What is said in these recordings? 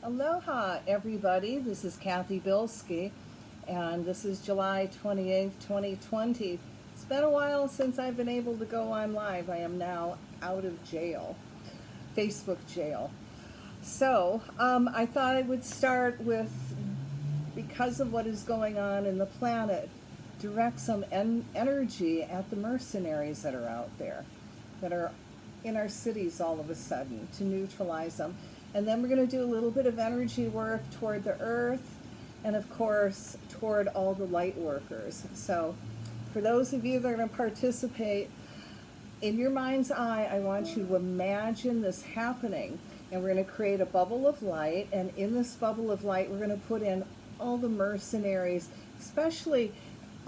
Aloha, everybody. This is Cathy Bilski, and this is July 28th, 2020. It's been a while since I've been able to go on live. I am now out of jail, Facebook jail. I thought I would start with, because of what is going on in the planet, direct some energy at the mercenaries that are out there, that are in our cities all of a sudden, to neutralize them. And then we're going to do a little bit of energy work toward the earth and, of course, toward all the light workers. So for those of you that are going to participate, in your mind's eye, I want you to imagine this happening. And we're going to create a bubble of light. And in this bubble of light, we're going to put in all the mercenaries, especially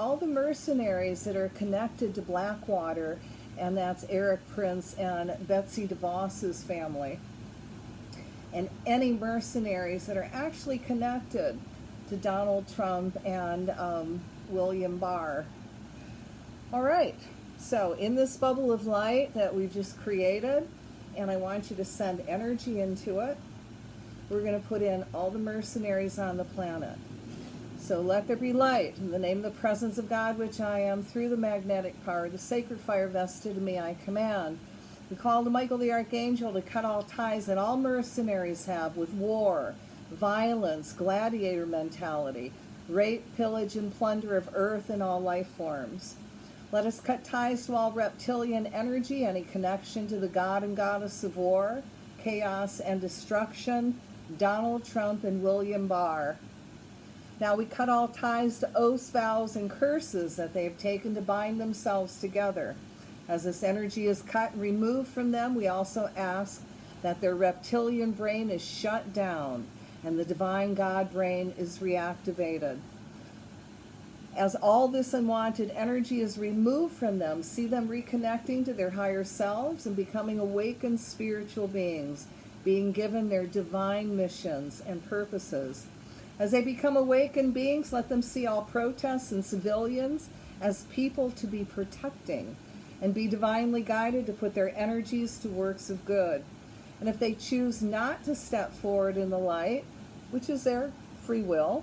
all the mercenaries that are connected to Blackwater. And that's Erik Prince and Betsy DeVos's family. And any mercenaries that are actually connected to Donald Trump and William Barr. All right, so in this bubble of light that we've just created, and I want you to send energy into it, we're going to put in all the mercenaries on the planet. So let there be light, in the name of the presence of God, which I am, through the magnetic power, the sacred fire vested in me, I command. We call to Michael the Archangel to cut all ties that all mercenaries have with war, violence, gladiator mentality, rape, pillage, and plunder of earth and all life forms. Let us cut ties to all reptilian energy, any connection to the god and goddess of war, chaos, and destruction, Donald Trump and William Barr. Now we cut all ties to oaths, vows, and curses that they have taken to bind themselves together. As this energy is cut and removed from them, we also ask that their reptilian brain is shut down and the divine God brain is reactivated. As all this unwanted energy is removed from them, see them reconnecting to their higher selves and becoming awakened spiritual beings, being given their divine missions and purposes. As they become awakened beings, let them see all protests and civilians as people to be protecting, and be divinely guided to put their energies to works of good. And if they choose not to step forward in the light, which is their free will,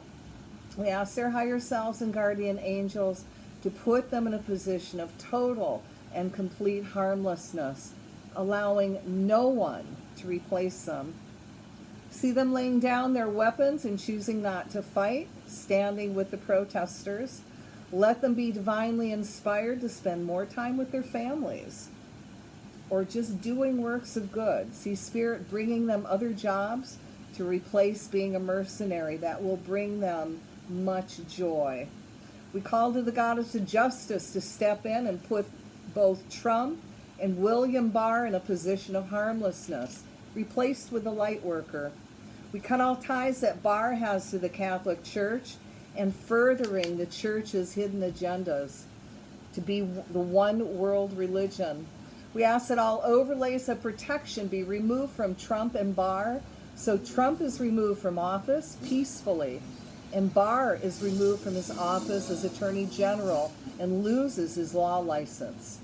we ask their higher selves and guardian angels to put them in a position of total and complete harmlessness, allowing no one to replace them. See them laying down their weapons and choosing not to fight, standing with the protesters. Let them be divinely inspired to spend more time with their families or just doing works of good. See Spirit bringing them other jobs to replace being a mercenary. That will bring them much joy. We call to the goddess of justice to step in and put both Trump and William Barr in a position of harmlessness, replaced with a light worker. We cut all ties that Barr has to the Catholic Church and furthering the church's hidden agendas to be the one world religion. We ask that all overlays of protection be removed from Trump and Barr, so Trump is removed from office peacefully, and Barr is removed from his office as Attorney General and loses his law license.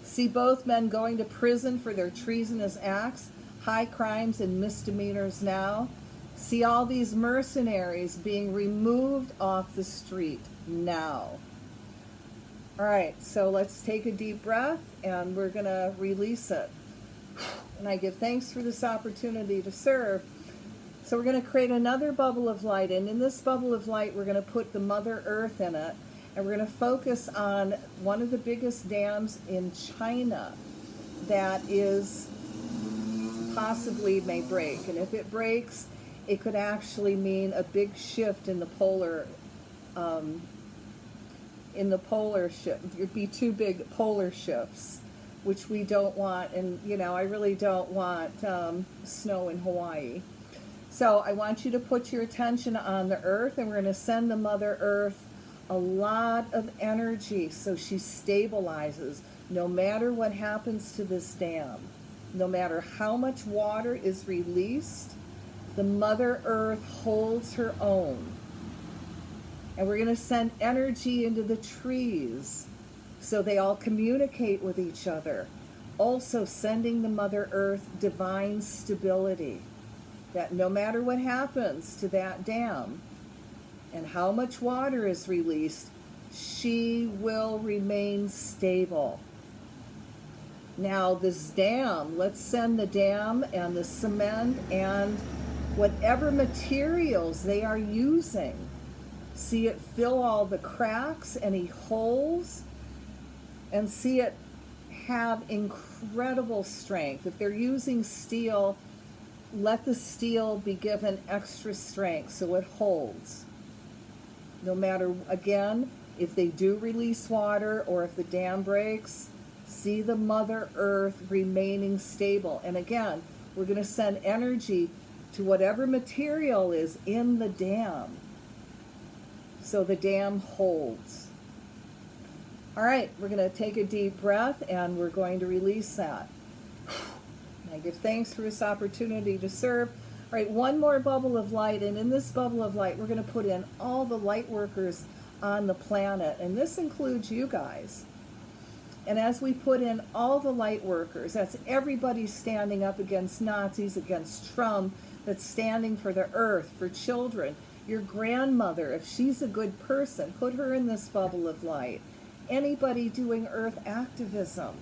See both men going to prison for their treasonous acts, high crimes and misdemeanors now. See all these mercenaries being removed off the street now. All right, so let's take a deep breath and we're going to release it. And I give thanks for this opportunity to serve. So we're going to create another bubble of light, and in this bubble of light we're going to put the Mother Earth in it, and we're going to focus on one of the biggest dams in China that is possibly may break. And if it breaks, it could actually mean a big shift in the polar shift. It'd be two big polar shifts, which we don't want. And I really don't want snow in Hawaii. So I want you to put your attention on the earth, and we're going to send the Mother Earth a lot of energy so she stabilizes no matter what happens to this dam. No matter how much water is released, the Mother Earth holds her own. And we're going to send energy into the trees so they all communicate with each other. Also sending the Mother Earth divine stability. that no matter what happens to that dam and how much water is released, she will remain stable. Now this dam, let's send the dam and the cement and whatever materials they are using. See it fill all the cracks, any holes, and see it have incredible strength. If they're using steel, let the steel be given extra strength so it holds. No matter, again, if they do release water or if the dam breaks, see the Mother Earth remaining stable. And again, we're going to send energy to whatever material is in the dam so the dam holds. All right, we're going to take a deep breath and we're going to release that. I give thanks for this opportunity to serve. All right, one more bubble of light, and in this bubble of light, we're going to put in all the light workers on the planet, and this includes you guys. And as we put in all the light workers, that's everybody standing up against Nazis, against Trump, that's standing for the earth, for children. Your grandmother, if she's a good person, put her in this bubble of light. Anybody doing earth activism,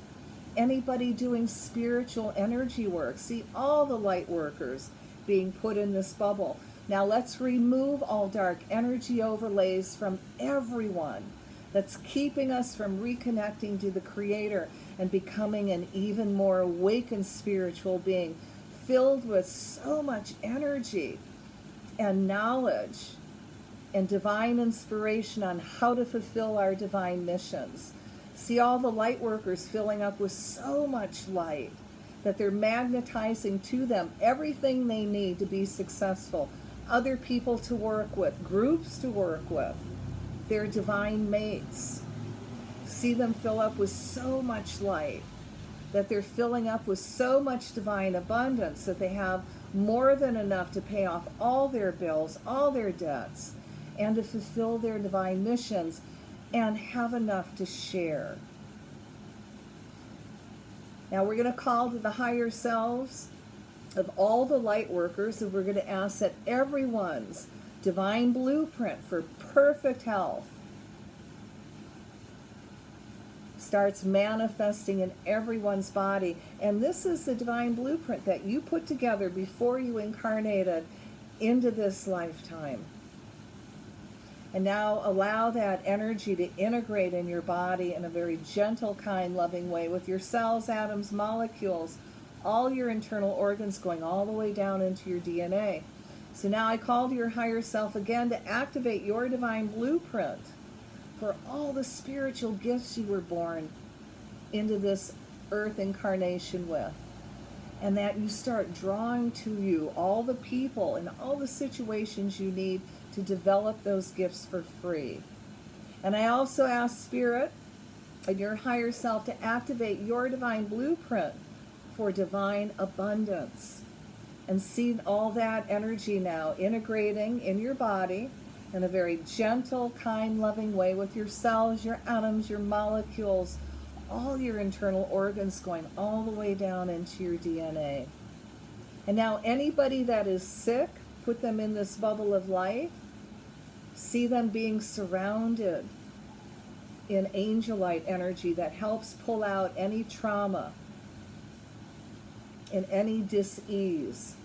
anybody doing spiritual energy work, see all the light workers being put in this bubble. Now let's remove all dark energy overlays from everyone that's keeping us from reconnecting to the Creator and becoming an even more awakened spiritual being, filled with so much energy and knowledge and divine inspiration on how to fulfill our divine missions. See all the light workers filling up with so much light that they're magnetizing to them everything they need to be successful, other people to work with, groups to work with, their divine mates. See them fill up with so much light that they're filling up with so much divine abundance that they have more than enough to pay off all their bills, all their debts, and to fulfill their divine missions and have enough to share. Now we're going to call to the higher selves of all the light workers, and we're going to ask that everyone's divine blueprint for perfect health starts manifesting in everyone's body. And this is the divine blueprint that you put together before you incarnated into this lifetime. And now allow that energy to integrate in your body in a very gentle, kind, loving way with your cells, atoms, molecules, all your internal organs going all the way down into your DNA. So now I call to your higher self again to activate your divine blueprint for all the spiritual gifts you were born into this earth incarnation with. And that you start drawing to you all the people and all the situations you need to develop those gifts for free. And I also ask Spirit and your higher self to activate your divine blueprint for divine abundance. And see all that energy now integrating in your body in a very gentle, kind, loving way with your cells, your atoms, your molecules, all your internal organs going all the way down into your DNA. And now anybody that is sick, put them in this bubble of light. See them being surrounded in angel light energy that helps pull out any trauma and any dis-ease.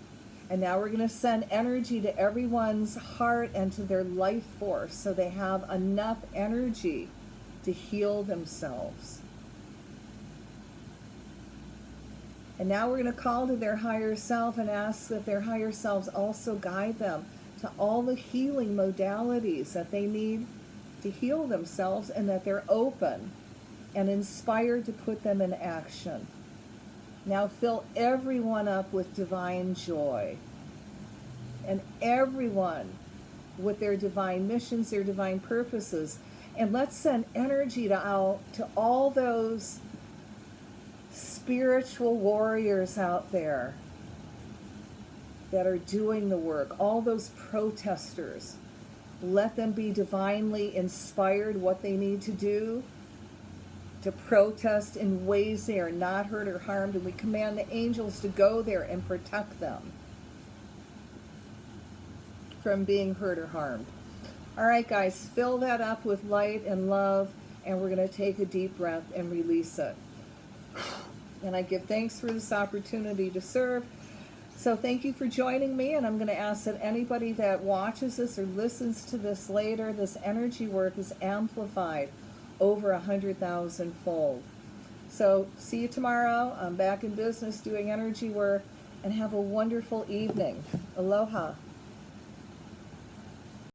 And now we're going to send energy to everyone's heart and to their life force so they have enough energy to heal themselves. And now we're going to call to their higher self and ask that their higher selves also guide them to all the healing modalities that they need to heal themselves, and that they're open and inspired to put them in action. Now fill everyone up with divine joy, and everyone with their divine missions, their divine purposes. And let's send energy to all those spiritual warriors out there that are doing the work, all those protesters. Let them be divinely inspired what they need to do to protest in ways they are not hurt or harmed, and we command the angels to go there and protect them. from being hurt or harmed. All right, guys, fill that up with light and love, and we're going to take a deep breath and release it. And I give thanks for this opportunity to serve. So thank you for joining me, and I'm going to ask that anybody that watches this or listens to this later, this energy work is amplified over 100,000 fold. So see you tomorrow. I'm back in business doing energy work, and have a wonderful evening. Aloha.